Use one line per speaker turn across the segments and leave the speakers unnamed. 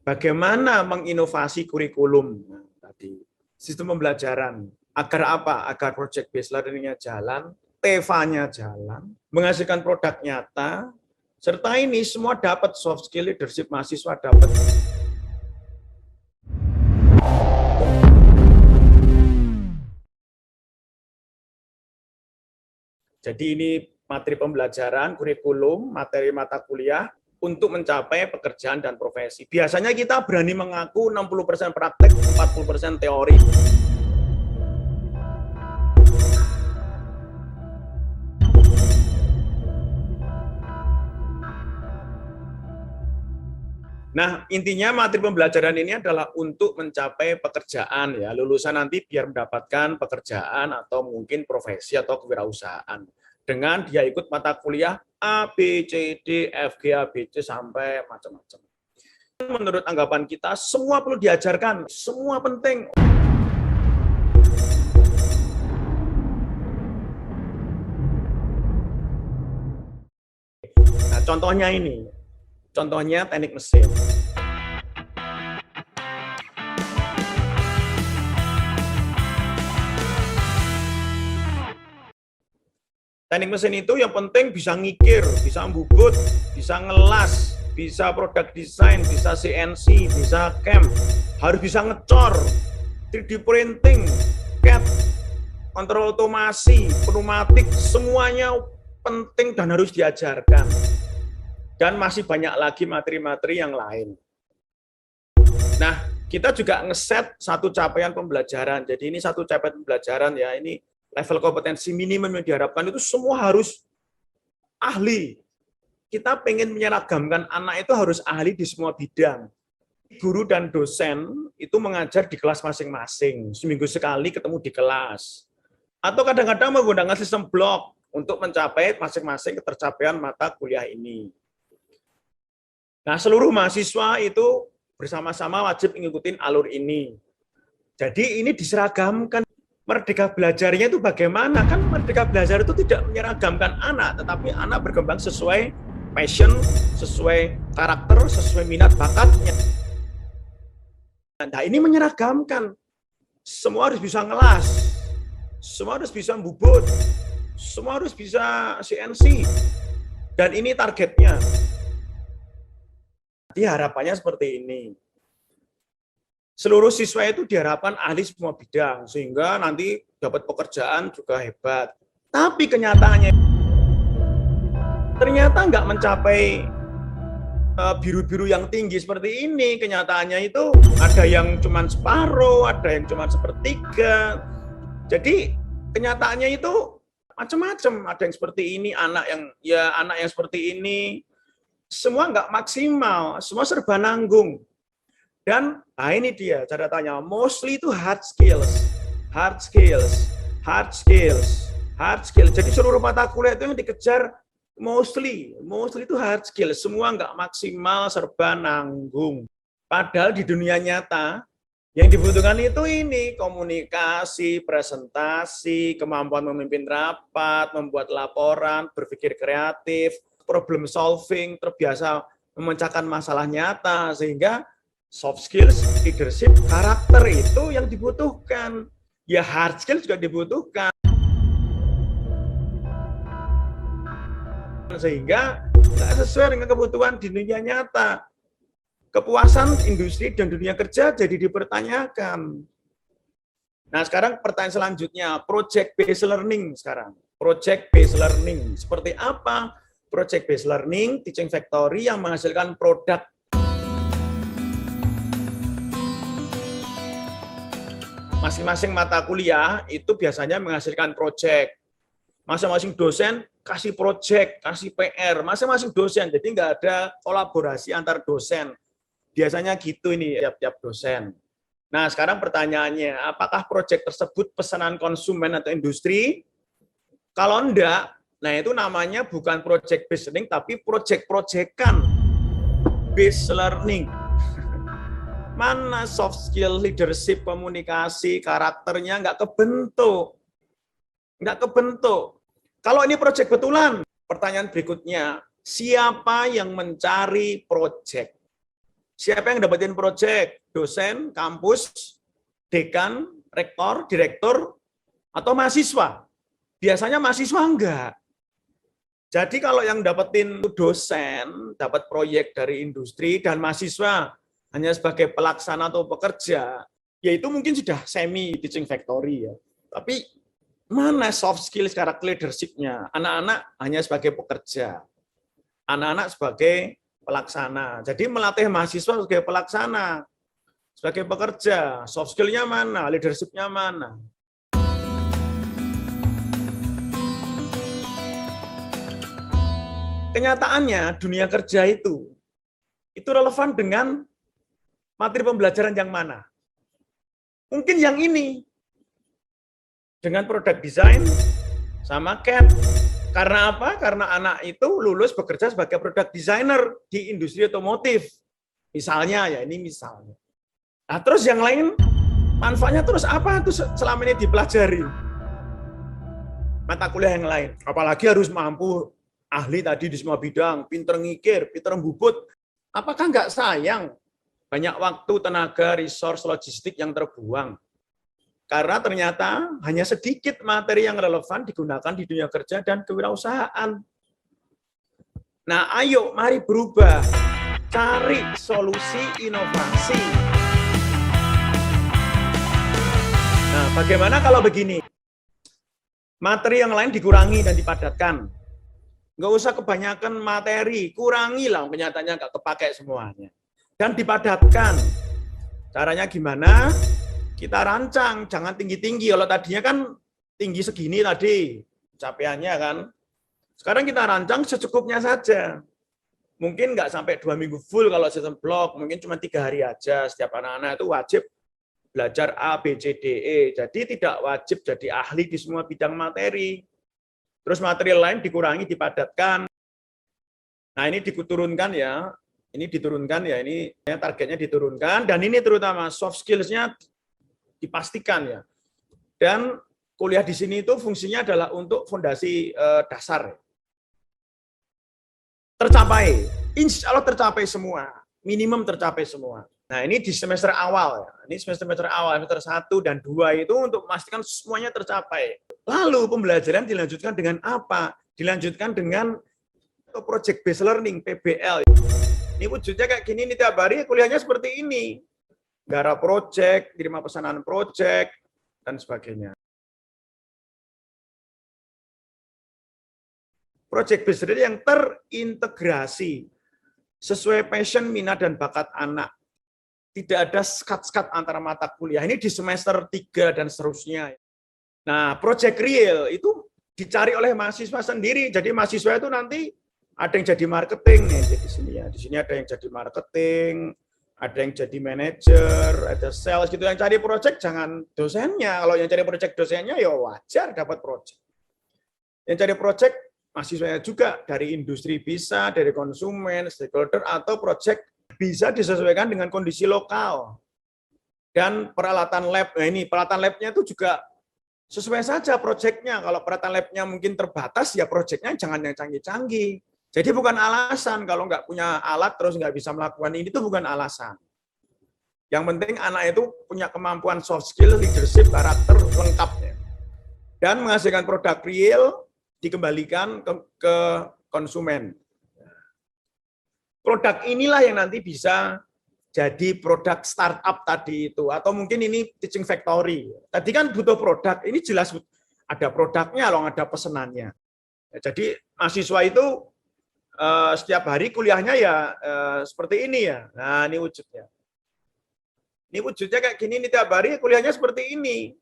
Bagaimana menginovasi kurikulum tadi, sistem pembelajaran, agar apa? Agar project based learning-nya jalan, TEVA-nya jalan, menghasilkan produk nyata, serta ini semua dapat soft skill leadership mahasiswa dapat. Jadi ini materi pembelajaran, kurikulum, materi mata kuliah untuk mencapai pekerjaan dan profesi. Biasanya kita berani mengaku 60% praktek, 40% teori. Nah, intinya materi pembelajaran ini adalah untuk mencapai pekerjaan ya, lulusan nanti biar mendapatkan pekerjaan atau mungkin profesi atau kewirausahaan. Dengan dia ikut mata kuliah A, B, C, D, F, G, A, B, C sampai macam-macam. Menurut anggapan kita, semua perlu diajarkan, semua penting. Nah, contohnya ini, contohnya teknik mesin. Teknik mesin itu yang penting bisa ngikir, bisa membubut, bisa ngelas, bisa product design, bisa CNC, bisa CAM, harus bisa ngecor, 3D printing, CAD, kontrol otomasi, pneumatik, semuanya penting dan harus diajarkan. Dan masih banyak lagi materi-materi yang lain. Nah, kita juga ngeset satu capaian pembelajaran. Jadi ini satu capaian pembelajaran ya, ini level kompetensi minimum yang diharapkan itu semua harus ahli. Kita pengen menyeragamkan anak itu harus ahli di semua bidang. Guru dan dosen itu mengajar di kelas masing-masing, seminggu sekali ketemu di kelas. Atau kadang-kadang menggunakan sistem blok untuk mencapai masing-masing ketercapaian mata kuliah ini. Nah, seluruh mahasiswa itu bersama-sama wajib mengikuti alur ini. Jadi ini diseragamkan. Merdeka belajarnya itu bagaimana? Kan merdeka belajar itu tidak menyeragamkan anak, tetapi anak berkembang sesuai passion, sesuai karakter, sesuai minat bakatnya. Nah, ini menyeragamkan. Semua harus bisa ngelas, semua harus bisa bubut, semua harus bisa CNC. Dan ini targetnya. Jadi harapannya seperti ini. Seluruh siswa itu diharapkan ahli semua bidang, sehingga nanti dapat pekerjaan juga hebat. Tapi kenyataannya ternyata nggak mencapai biru-biru yang tinggi seperti ini. Kenyataannya itu ada yang cuma separuh, ada yang cuma sepertiga. Jadi kenyataannya itu macam-macam. Ada yang seperti ini, anak yang seperti ini, semua nggak maksimal, semua serba nanggung. Dan nah ini dia cara tanya, mostly itu hard skills. Jadi seluruh mata kuliah itu yang dikejar mostly itu hard skills. Semua nggak maksimal, serba nanggung. Padahal di dunia nyata yang dibutuhkan itu ini komunikasi, presentasi, kemampuan memimpin rapat, membuat laporan, berpikir kreatif, problem solving, terbiasa memecahkan masalah nyata, sehingga soft skills, leadership, karakter itu yang dibutuhkan. Ya hard skills juga dibutuhkan. Sehingga nggak sesuai dengan kebutuhan di dunia nyata. Kepuasan industri dan dunia kerja jadi dipertanyakan. Nah sekarang pertanyaan selanjutnya, project based learning sekarang. Project based learning, seperti apa? Project based learning, teaching factory yang menghasilkan produk. Masing-masing mata kuliah itu biasanya menghasilkan proyek. Masing-masing dosen kasih proyek, kasih PR, masing-masing dosen. Jadi nggak ada kolaborasi antar dosen. Biasanya gitu ini tiap-tiap dosen. Nah sekarang pertanyaannya, apakah proyek tersebut pesanan konsumen atau industri? Kalau enggak, nah itu namanya bukan project based learning, tapi project-projectan based learning. Mana soft skill, leadership, komunikasi, karakternya nggak kebentuk. Kalau ini proyek betulan, pertanyaan berikutnya, siapa yang mencari proyek? Siapa yang dapetin proyek? Dosen, kampus, dekan, rektor, direktur, atau mahasiswa? Biasanya mahasiswa enggak. Jadi kalau yang dapetin dosen, dapat proyek dari industri, dan mahasiswa hanya sebagai pelaksana atau pekerja, ya itu mungkin sudah semi teaching factory ya. Tapi mana soft skills karakter leadership-nya? Anak-anak hanya sebagai pekerja, anak-anak sebagai pelaksana. Jadi melatih mahasiswa sebagai pelaksana, sebagai pekerja, soft skill-nya mana, leadership-nya mana. Kenyataannya dunia kerja itu relevan dengan materi pembelajaran yang mana? Mungkin yang ini, dengan product design sama CAD. Karena apa? Karena anak itu lulus bekerja sebagai product designer di industri otomotif. Misalnya ya, ini misalnya. Nah, terus yang lain, manfaatnya terus apa tuh selama ini dipelajari? Mata kuliah yang lain. Apalagi harus mampu ahli tadi di semua bidang, pinter ngikir, pinter membubut. Apakah nggak sayang banyak waktu, tenaga, resource, logistik yang terbuang? Karena ternyata hanya sedikit materi yang relevan digunakan di dunia kerja dan kewirausahaan. Nah, ayo mari berubah, cari solusi inovasi. Nah, bagaimana kalau begini? Materi yang lain dikurangi dan dipadatkan. Nggak usah kebanyakan materi, kurangi lah, kenyataannya nggak kepakai semuanya. Dan dipadatkan. Caranya gimana? Kita rancang, jangan tinggi-tinggi. Kalau tadinya kan tinggi segini tadi, capaiannya kan. Sekarang kita rancang secukupnya saja. Mungkin nggak sampai 2 minggu full kalau sistem blok, mungkin cuma 3 hari aja. Setiap anak-anak itu wajib belajar A, B, C, D, E. Jadi tidak wajib jadi ahli di semua bidang materi. Terus materi lain dikurangi, dipadatkan. Nah, ini diturunkan ya. Ini diturunkan ya, ini targetnya diturunkan. Dan ini terutama soft skills-nya dipastikan ya. Dan kuliah di sini itu fungsinya adalah untuk fondasi dasar. Tercapai, insya Allah tercapai semua. Minimum tercapai semua. Nah, ini di semester awal. Ini semester awal, semester 1 dan 2 itu untuk memastikan semuanya tercapai. Lalu pembelajaran dilanjutkan dengan apa? Dilanjutkan dengan project based learning, PBL. Ini wujudnya kayak gini, nih tiap hari kuliahnya seperti ini. Garap project, terima pesanan project, dan sebagainya. Project based learning yang terintegrasi, sesuai passion, minat, dan bakat anak. Tidak ada skat-skat antara mata kuliah. Ini di semester 3 dan seterusnya. Nah, project real itu dicari oleh mahasiswa sendiri. Jadi mahasiswa itu nanti ada yang jadi marketing nih di sini ya. Di sini ada yang jadi marketing, ada yang jadi manajer, ada sales gitu. Yang cari project jangan dosennya. Kalau yang cari project dosennya ya wajar dapat project. Yang cari project mahasiswanya juga dari industri bisa, dari konsumen, stakeholder, atau project bisa disesuaikan dengan kondisi lokal. Dan peralatan lab, nah ini peralatan labnya itu juga sesuai saja proyeknya. Kalau peralatan labnya mungkin terbatas, ya proyeknya jangan yang canggih-canggih. Jadi bukan alasan kalau nggak punya alat terus nggak bisa melakukan ini, itu bukan alasan. Yang penting anak itu punya kemampuan soft skill, leadership, karakter lengkapnya. Dan menghasilkan produk real, dikembalikan ke konsumen. Produk inilah yang nanti bisa jadi produk startup tadi itu, atau mungkin ini teaching factory. Tadi kan butuh produk, ini jelas ada produknya loh, ada pesenannya. Jadi mahasiswa itu setiap hari kuliahnya ya seperti ini ya. Nah, ini wujudnya. Ini wujudnya kayak gini, nih tiap hari kuliahnya seperti ini.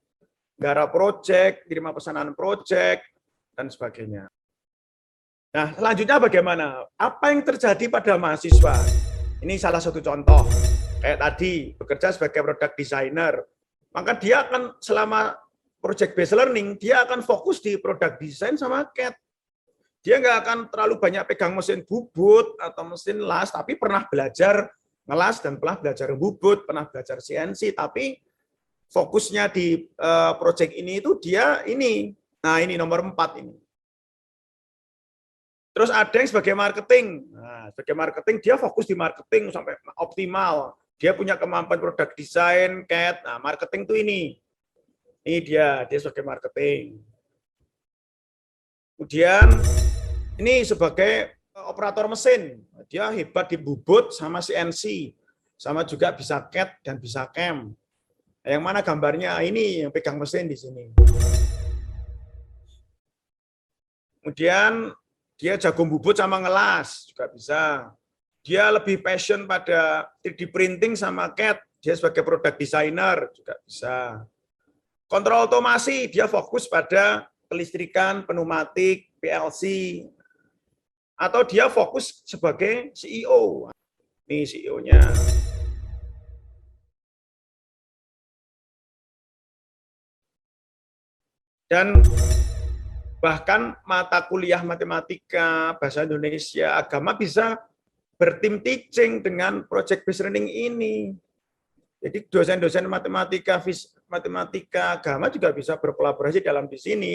Garap project, terima pesanan project, dan sebagainya. Nah, selanjutnya bagaimana? Apa yang terjadi pada mahasiswa? Ini salah satu contoh. Kayak tadi, bekerja sebagai product designer. Maka dia akan selama project based learning, dia akan fokus di product design sama CAD. Dia nggak akan terlalu banyak pegang mesin bubut atau mesin las, tapi pernah belajar ngelas dan pernah belajar bubut, pernah belajar CNC, tapi fokusnya di project ini itu dia ini. Nah, ini nomor 4 ini. Terus ada yang sebagai marketing. Nah, sebagai marketing dia fokus di marketing sampai optimal. Dia punya kemampuan produk desain, CAD. Nah, marketing tuh ini. Ini dia sebagai marketing. Kemudian ini sebagai operator mesin. Dia hebat di bubut sama CNC. Sama juga bisa CAD dan bisa CAM. Yang mana gambarnya ini yang pegang mesin di sini. Kemudian dia jago bubut sama ngelas juga bisa. Dia lebih passion pada 3D printing sama CAD. Dia sebagai product designer juga bisa. Kontrol otomasi, dia fokus pada kelistrikan, pneumatik, PLC. Atau dia fokus sebagai CEO. Ini CEO-nya. Dan bahkan mata kuliah matematika, bahasa Indonesia, agama bisa bertim teaching dengan project based learning ini. Jadi dosen-dosen matematika, agama juga bisa berkolaborasi dalam di sini.